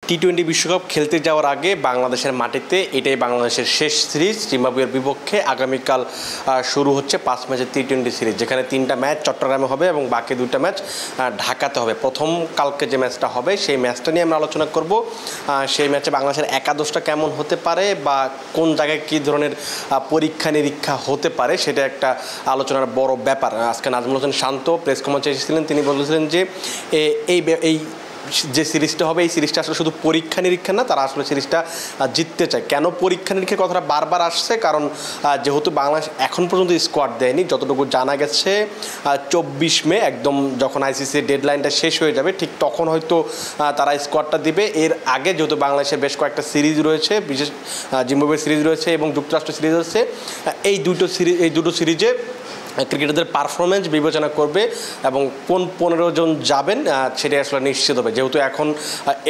টি-20 বিশ্বকাপ খেলতে যাওয়ার আগে বাংলাদেশের মাটিতে এটাই বাংলাদেশের শেষ সিরিজ জিম্বাবুয়ের বিপক্ষে আগামীকাল শুরু হচ্ছে 5 ম্যাচের টি-20 সিরিজ, যেখানে 3টা ম্যাচ চট্টগ্রামে হবে এবং বাকি 2টা ম্যাচ ঢাকাতে হবে। প্রথম কালকে যে ম্যাচটা হবে সেই ম্যাচটা নিয়ে আমরা আলোচনা করব। সেই ম্যাচে বাংলাদেশের একাদশটা কেমন হতে পারে বা কোন জায়গায় কী ধরনের পরীক্ষা নিরীক্ষা হতে পারে সেটা একটা আলোচনার বড় ব্যাপার। আজকে নাজমুল হোসেন শান্ত প্রেস কনফারেন্সে এসেছিলেন, তিনি বলেছিলেন যে এই যে সিরিজটা হবে এই সিরিজটা আসলে শুধু পরীক্ষা নিরীক্ষা না, তারা আসলে সিরিজটা জিততে চায়। কেন পরীক্ষা নিরীক্ষার কথাটা বারবার আসছে? কারণ যেহেতু বাংলাদেশ এখন পর্যন্ত স্কোয়াড দেয়নি, যতটুকু জানা গেছে 24 মে একদম যখন আইসিসির ডেডলাইনটা শেষ হয়ে যাবে ঠিক তখন হয়তো তারা স্কোয়াডটা দিবে। এর আগে যেহেতু বাংলাদেশের বেশ কয়েকটা সিরিজ রয়েছে, বিশেষ জিম্বাবুয়ের সিরিজ রয়েছে এবং যুক্তরাষ্ট্র সিরিজ রয়েছে, এই দুটো সিরিজে ক্রিকেটারদের পারফরমেন্স বিবেচনা করবে এবং কোন 15 জন যাবেন সেটাই আসলে নিশ্চিত হবে। যেহেতু এখন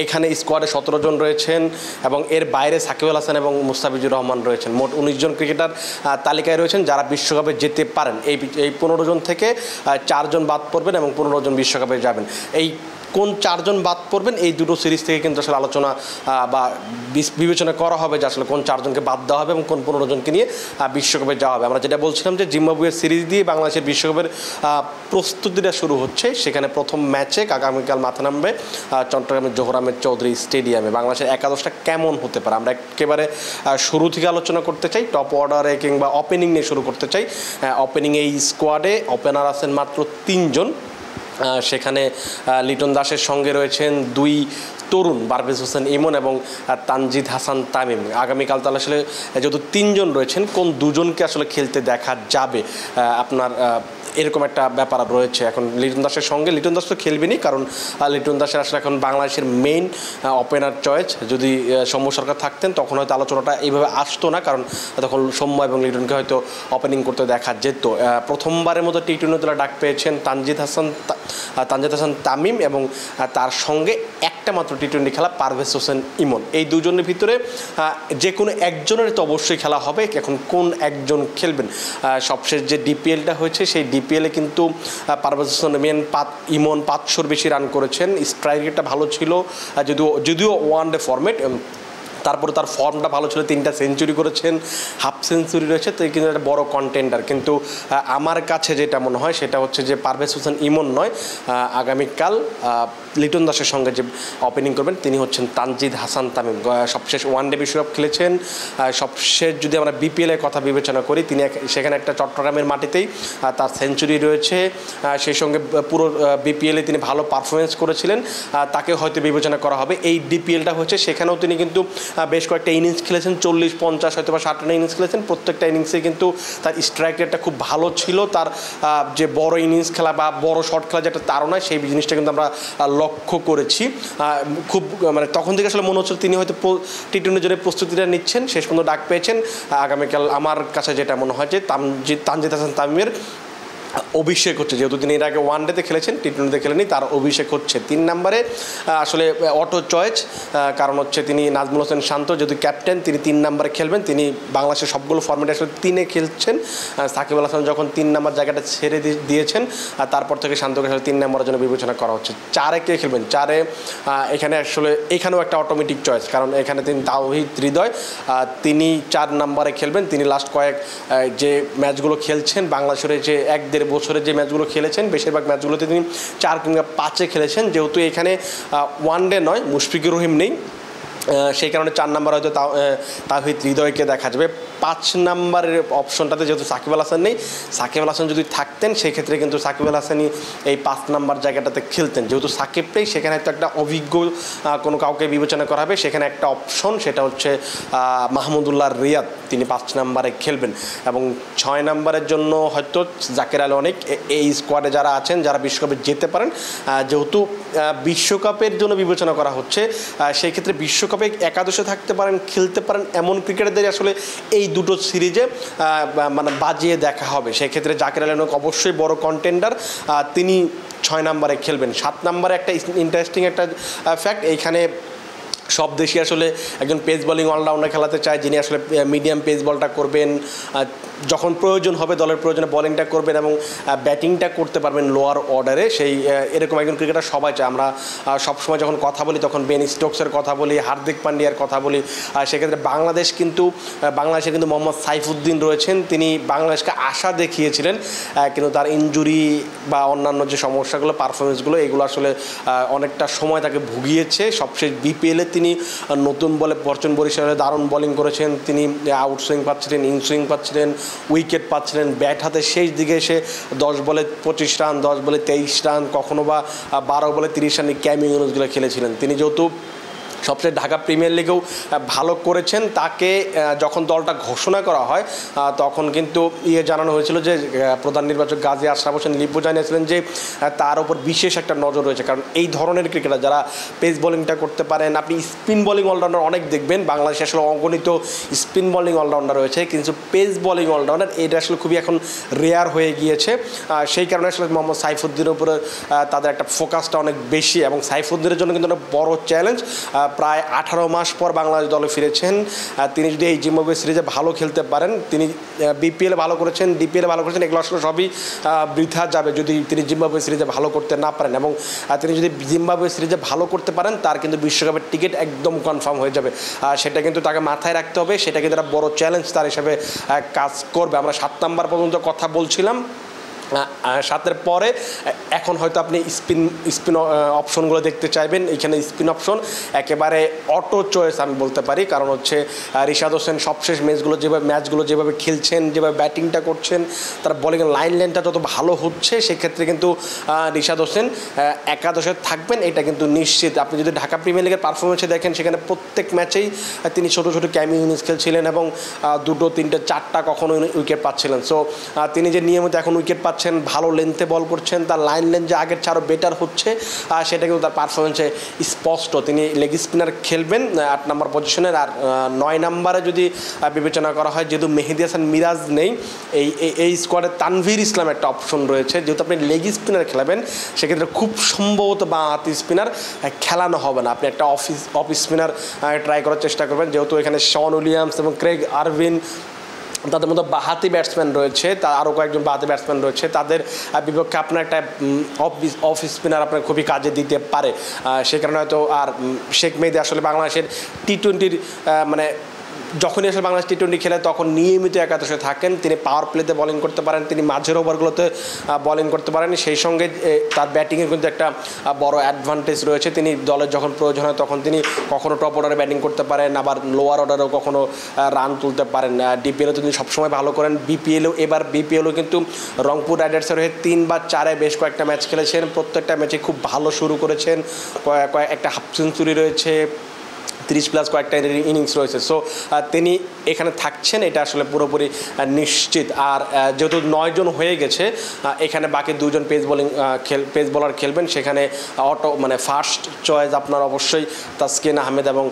এখানে স্কোয়াডে 17 জন রয়েছেন এবং এর বাইরে সাকিব আল হাসান এবং মুস্তাফিজুর রহমান রয়েছেন, মোট 19 জন ক্রিকেটার তালিকায় রয়েছেন যারা বিশ্বকাপে যেতে পারেন। এই 15 জন থেকে 4 জন বাদ পড়বেন এবং 15 জন বিশ্বকাপে যাবেন। এই কোন 4 জন বাদ পড়বেন এই দুটো সিরিজ থেকে কিন্তু আসলে আলোচনা বা বিবেচনা করা হবে যে আসলে কোন 4 জনকে বাদ দেওয়া হবে এবং কোন 15 জনকে নিয়ে বিশ্বকাপে যাওয়া হবে। আমরা যেটা বলছিলাম যে জিম্বাবুয়ের সিরিজ দিয়ে বাংলাদেশের বিশ্বকাপের প্রস্তুতিটা শুরু হচ্ছে। সেখানে প্রথম ম্যাচে আগামীকাল মাথা নামবে চট্টগ্রামের জোহর আহমেদ চৌধুরী স্টেডিয়ামে। বাংলাদেশের একাদশটা কেমন হতে পারে আমরা একেবারে শুরু থেকে আলোচনা করতে চাই, টপ অর্ডারে কিংবা ওপেনিং নিয়ে শুরু করতে চাই। ওপেনিং এই স্কোয়াডে ওপেনার আছেন মাত্র 3 জন। সেখানে লিটন দাসের সঙ্গে রয়েছেন 2 তরুণ পারভেজ হোসেন ইমন এবং তানজিদ হাসান তামিম। আগামীকাল তাহলে আসলে যেহেতু 3 জন রয়েছেন, কোন 2 জনকে আসলে খেলতে দেখা যাবে আপনার এরকম একটা ব্যাপার রয়েছে। এখন লিটন দাসের সঙ্গে লিটন দাস তো খেলবেনি, কারণ লিটন দাসের আসলে এখন বাংলাদেশের মেইন ওপেনার চয়েস। যদি সৌম্য সরকার থাকতেন তখন হয়তো আলোচনাটা এইভাবে আসতো না, কারণ তখন সৌম্য এবং লিটনকে হয়তো ওপেনিং করতে দেখা যেত। প্রথমবারের মতো টি-20 দলে ডাক পেয়েছেন তানজিদ হাসান তামিম এবং তার সঙ্গে একটা মাত্র টি-20 খেলা পারভেজ হোসেন ইমন। এই 2 জনের ভিতরে যে কোনো একজনের তো অবশ্যই খেলা হবে। এখন কোন একজন খেলবেন? সবশেষ যে ডিপিএলটা হয়েছে সেই ডিপিএলে কিন্তু পারভেজ হোসেন ইমন 500-র বেশি রান করেছেন। স্ট্রাইক রেটটা ভালো ছিল, যদিও ওয়ানডে ফরম্যাট, তারপরে তার ফর্মটা ভালো ছিল, 3টা সেঞ্চুরি করেছেন, হাফ সেঞ্চুরি রয়েছে, তো কিন্তু একটা বড় কন্টেন্ডার। কিন্তু আমার কাছে যেটা মনে হয় সেটা হচ্ছে যে পারভেজ হোসেন ইমন নয়, আগামীকাল লিটন দাসের সঙ্গে যে ওপেনিং করবেন তিনি হচ্ছেন তানজিদ হাসান তামিম। সবশেষ ওয়ানডে বিশ্বকাপ খেলেছেন। সবশেষ যদি আমরা বিপিএলের কথা বিবেচনা করি, তিনি সেখানে একটা চট্টগ্রামের মাটিতেই তার সেঞ্চুরি রয়েছে। সেই সঙ্গে পুরো বিপিএলে তিনি ভালো পারফরমেন্স করেছিলেন, তাকে হয়তো বিবেচনা করা হবে। এই ডিপিএলটা হচ্ছে সেখানেও তিনি কিন্তু বেশ কয়েকটা ইনিংস খেলেছেন, 40, 50 হয়তো বা 60 রানের ইনিংস খেলেছেন। প্রত্যেকটা ইনিংসে কিন্তু তার স্ট্রাইক রেটটা খুব ভালো ছিল। তার যে বড় ইনিংস খেলা বা বড় শট খেলা যেটা তারও নয়, সেই জিনিসটা কিন্তু আমরা লক্ষ্য করেছি। খুব মানে তখন থেকে আসলে মনে হচ্ছিল তিনি হয়তো টি-20 জন্য প্রস্তুতিটা নিচ্ছেন। শেষ পর্যন্ত ডাক পেয়েছেন। আগামীকাল আমার কাছে যেটা মনে হয় যে তানজিদ হাসান তামিমের অভিষেক হচ্ছে, যেহেতু তিনি এর আগে ওয়ানডেতে খেলেছেন, টি-20তে খেলেনি, তার অভিষেক হচ্ছে। 3 নম্বরে আসলে অটো চয়েস, কারণ হচ্ছে তিনি নাজমুল হোসেন শান্ত যেহেতু ক্যাপ্টেন, তিনি 3 নম্বরে খেলবেন। তিনি বাংলাদেশের সবগুলো ফর্মেটে আসলে 3-এ খেলছেন। সাকিব আল হাসান যখন 3 নম্বর জায়গাটা ছেড়ে দিয়েছেন, তারপর থেকে শান্তকে আসলে 3 নম্বরের জন্য বিবেচনা করা হচ্ছে। 4-এ কে খেলবেন? 4-এ এখানে আসলে এখানেও একটা অটোমেটিক চয়েস, কারণ এখানে তিনি তাওহিদ হৃদয়, তিনি 4 নম্বরে খেলবেন। তিনি লাস্ট কয়েক যে ম্যাচগুলো খেলছেন বাংলাদেশের যে 1-1.5 বছরের যে ম্যাচগুলো খেলেছেন, বেশিরভাগ ম্যাচগুলোতে তিনি 4 কিংবা 5-এ খেলেছেন। যেহেতু এখানে ওয়ানডে নয়, মুশফিকুর রহিম নেই, সেই কারণে 4 নম্বর হয়তো তাওহিদ হৃদয়কে দেখা যাবে। 5 নম্বরের অপশনটাতে যেহেতু সাকিব আল হাসান নেই, সাকিব আল হাসান যদি থাকতেন সেক্ষেত্রে কিন্তু সাকিব আল হাসানই এই 5 নম্বর জায়গাটাতে খেলতেন। যেহেতু সাকিব নেই, সেখানে হয়তো একটা অভিজ্ঞ কোনো কাউকে বিবেচনা করা হবে। সেখানে একটা অপশন, সেটা হচ্ছে মাহমুদুল্লাহ রিয়াদ, তিনি 5 নম্বরে খেলবেন। এবং 6 নম্বরের জন্য হয়তো জাকের আলী অনেক। এই স্কোয়াডে যারা আছেন, যারা বিশ্বকাপে যেতে পারেন, যেহেতু বিশ্বকাপের জন্য বিবেচনা করা হচ্ছে, সেই ক্ষেত্রে বিশ্বকাপে একাদশে থাকতে পারেন, খেলতে পারেন এমন ক্রিকেটারদের আসলে এই দুটো সিরিজে মানে বাজিয়ে দেখা হবে। সেক্ষেত্রে জাকের আলী অনেক অবশ্যই বড় কন্টেন্ডার, তিনি 6 নম্বরে খেলবেন। 7 নম্বরে একটা ইন্টারেস্টিং একটা ফ্যাক্ট, এইখানে সব দেশই আসলে একজন পেস বোলিং অলরাউন্ডার খেলাতে চায়, যিনি আসলে মিডিয়াম পেস বলটা করবেন, যখন প্রয়োজন হবে দলের প্রয়োজনে বোলিংটা করবেন এবং ব্যাটিংটা করতে পারবেন লোয়ার অর্ডারে। সেই এরকম একজন ক্রিকেটার সবাই চায়। আমরা সবসময় যখন কথা বলি তখন বেন স্টোকসের কথা বলি, হার্দিক পান্ডিয়ার কথা বলি। সেক্ষেত্রে বাংলাদেশে কিন্তু মোহাম্মদ সাইফুদ্দিন রয়েছেন, তিনি বাংলাদেশকে আশা দেখিয়েছিলেন, কিন্তু তার ইনজুরি বা অন্যান্য যে সমস্যাগুলো, পারফরমেন্সগুলো, এগুলো আসলে অনেকটা সময় তাকে ভুগিয়েছে। সবশেষ বিপিএলে তিনি নতুন বলে ফরচুন বরিশালে দারুণ বোলিং করেছেন, তিনি আউট সুইং পাচ্ছিলেন, ইন সুইং পাচ্ছিলেন, উইকেট পাচ্ছিলেন, ব্যাট হাতে শেষ দিকে এসে 10 বলে 25 রান, 10 বলে 23 রান, কখনো বা 12 বলে 30 রানে ক্যামিং ইনিংসগুলো খেলেছিলেন। তিনি যেহেতু সবচেয়ে ঢাকা প্রিমিয়ার লিগেও ভালো করেছেন, তাকে যখন দলটা ঘোষণা করা হয় তখন কিন্তু জানানো হয়েছিল যে প্রধান নির্বাচক গাজী আশরাফ হোসেন লিপু জানিয়েছিলেন যে তার উপর বিশেষ একটা নজর রয়েছে, কারণ এই ধরনের ক্রিকেটার যারা পেস বোলিংটা করতে পারেন, আপনি স্পিন বোলিং অলরাউন্ডার অনেক দেখবেন, বাংলাদেশে আসলে অগণিত স্পিন বোলিং অলরাউন্ডার রয়েছে, কিন্তু পেস বোলিং অলরাউন্ডার এটা আসলে খুবই এখন রেয়ার হয়ে গিয়েছে। সেই কারণে আসলে মোহাম্মদ সাইফুদ্দিনের উপরে তাদের একটা ফোকাসটা অনেক বেশি, এবং সাইফুদ্দিনের জন্য কিন্তু একটা বড় চ্যালেঞ্জ। প্রায় 18 মাস পর বাংলাদেশ দলে ফিরেছেন। তিনি যদি এই জিম্বাবুয়ে সিরিজে ভালো খেলতে পারেন, তিনি বিপিএলে ভালো করেছেন, ডিপিএলে ভালো করেছেন, এগুলো আসলে সবই বৃথা যাবে যদি তিনি জিম্বাবুয়ে সিরিজে ভালো করতে না পারেন। এবং তিনি যদি জিম্বাবুয়ে সিরিজে ভালো করতে পারেন, তার কিন্তু বিশ্বকাপের টিকিট একদম কনফার্ম হয়ে যাবে। সেটা কিন্তু তাকে মাথায় রাখতে হবে, সেটা কিন্তু একটা বড় চ্যালেঞ্জ তার হিসাবে কাজ করবে। আমরা 7 নাম্বার পর্যন্ত কথা বলছিলাম, 7-এর পরে এখন হয়তো আপনি স্পিন অপশনগুলো দেখতে চাইবেন। এখানে স্পিন অপশন একেবারে অটো চয়েস আমি বলতে পারি, কারণ হচ্ছে রিশাদ হোসেন সবশেষ ম্যাচগুলো যেভাবে খেলছেন, যেভাবে ব্যাটিংটা করছেন, তার বোলিংয়ের লাইনটা যত ভালো হচ্ছে, সেক্ষেত্রে কিন্তু রিশাদ হোসেন একাদশে থাকবেন, এটা কিন্তু নিশ্চিত। আপনি যদি ঢাকা প্রিমিয়ার লিগের পারফরমেন্সে দেখেন, সেখানে প্রত্যেক ম্যাচেই তিনি ছোটো ছোটো ক্যামিং ইনিংস খেলছিলেন এবং 2, 3, 4টা কখনো উইকেট পাচ্ছিলেন। সো তিনি যে নিয়মিত এখন উইকেট পাচ্ছেন, ভালো লেন্থে বল করছেন, তার লাইন লেন্থ যে আগের চেয়ে আরও বেটার হচ্ছে, সেটা কিন্তু তার পারফরমেন্সে স্পষ্ট। তিনি লেগ স্পিনার খেলবেন 8 নম্বর পজিশনের। আর 9 নম্বরে যদি বিবেচনা করা হয়, যেহেতু মেহেদী হাসান মিরাজ নেই, এই স্কোয়াডে তানভীর ইসলাম একটা অপশন রয়েছে। যেহেতু আপনি লেগ স্পিনার খেলাবেন, সেক্ষেত্রে খুব সম্ভবত বাঁ হাতি স্পিনার খেলানো হবে না, আপনি একটা অফ স্পিনার ট্রাই করার চেষ্টা করবেন। যেহেতু এখানে শন উইলিয়ামস এবং ক্রেগ আরভিন, তাদের মধ্যে বাঁহাতি ব্যাটসম্যান রয়েছে, আরও কয়েকজন বাঁহাতি ব্যাটসম্যান রয়েছে, তাদের বিপক্ষে আপনার একটা অফ স্পিনার আপনার খুবই কাজে দিতে পারে। সে কারণে হয়তো আর শেখ মেহেদী আসলে বাংলাদেশের টি-20 মানে যখনই আসলে বাংলাদেশ টি-20 খেলে তখন নিয়মিত একাদশে থাকেন। তিনি পাওয়ার প্লেতে বোলিং করতে পারেন, তিনি মাঝের ওভারগুলোতে বোলিং করতে পারেন। সেই সঙ্গে তার ব্যাটিংয়ের কিন্তু একটা বড় অ্যাডভান্টেজ রয়েছে। তিনি দলের যখন প্রয়োজন হয় তখন তিনি কখনো টপ অর্ডারে ব্যাটিং করতে পারেন, আবার লোয়ার অর্ডারেও কখনো রান তুলতে পারেন। ডিপিএলও তিনি সবসময় ভালো করেন। বিপিএলও কিন্তু রংপুর রাইডার্সের হয়ে 3 বা 4-এ বেশ কয়েকটা ম্যাচ খেলেছেন, প্রত্যেকটা ম্যাচে খুব ভালো শুরু করেছেন, একটা হাফ সেঞ্চুরি রয়েছে, 30+ কয়েকটা ইনিংস রয়েছে। সো তিনি এখানে থাকছেন, এটা আসলে পুরোপুরি নিশ্চিত। আর যেহেতু 9 জন হয়ে গেছে, এখানে বাকি 2 জন পেস বোলার খেলবেন। সেখানে ফার্স্ট চয়েস আপনার অবশ্যই তাসকিন আহমেদ এবং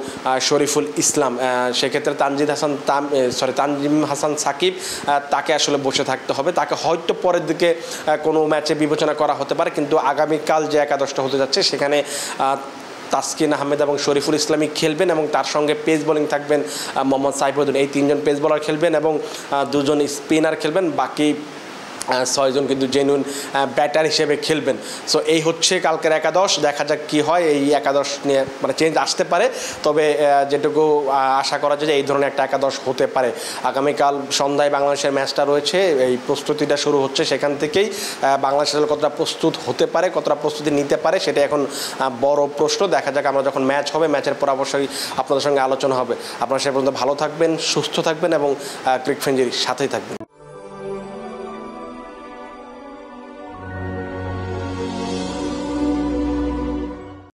শরীফুল ইসলাম। সেক্ষেত্রে তানজিম হাসান সাকিব, তাকে আসলে বসে থাকতে হবে। তাকে হয়তো পরের দিকে কোনো ম্যাচে বিবেচনা করা হতে পারে, কিন্তু আগামীকাল যে একাদশটা হতে যাচ্ছে, সেখানে তাসকিন আহমেদ এবং শরীফুল ইসলামী খেলবেন, এবং তার সঙ্গে পেস বোলিং থাকবেন মোহাম্মদ সাইফুদ্দিন। এই 3 জন পেস বোলার খেলবেন এবং 2 জন স্পিনার খেলবেন, বাকি 6 জন কিন্তু জেনুইন ব্যাটার হিসেবে খেলবেন। সো এই হচ্ছে কালকের একাদশ। দেখা যাক কী হয়। এই একাদশ নিয়ে চেঞ্জ আসতে পারে, তবে যেটুকু আশা করা যায় যে এই ধরনের একটা একাদশ হতে পারে। আগামীকাল সন্ধ্যায় বাংলাদেশের ম্যাচটা রয়েছে, এই প্রস্তুতিটা শুরু হচ্ছে, সেখান থেকেই বাংলাদেশের কতটা প্রস্তুত হতে পারে, কতটা প্রস্তুতি নিতে পারে, সেটা এখন বড় প্রশ্ন। দেখা যাক, আমরা যখন ম্যাচ হবে, ম্যাচের পর অবশ্যই আপনাদের সঙ্গে আলোচনা হবে। আপনারা সে পর্যন্ত ভালো থাকবেন, সুস্থ থাকবেন এবং ক্রিক ফ্রেঞ্জির সাথেই থাকবেন।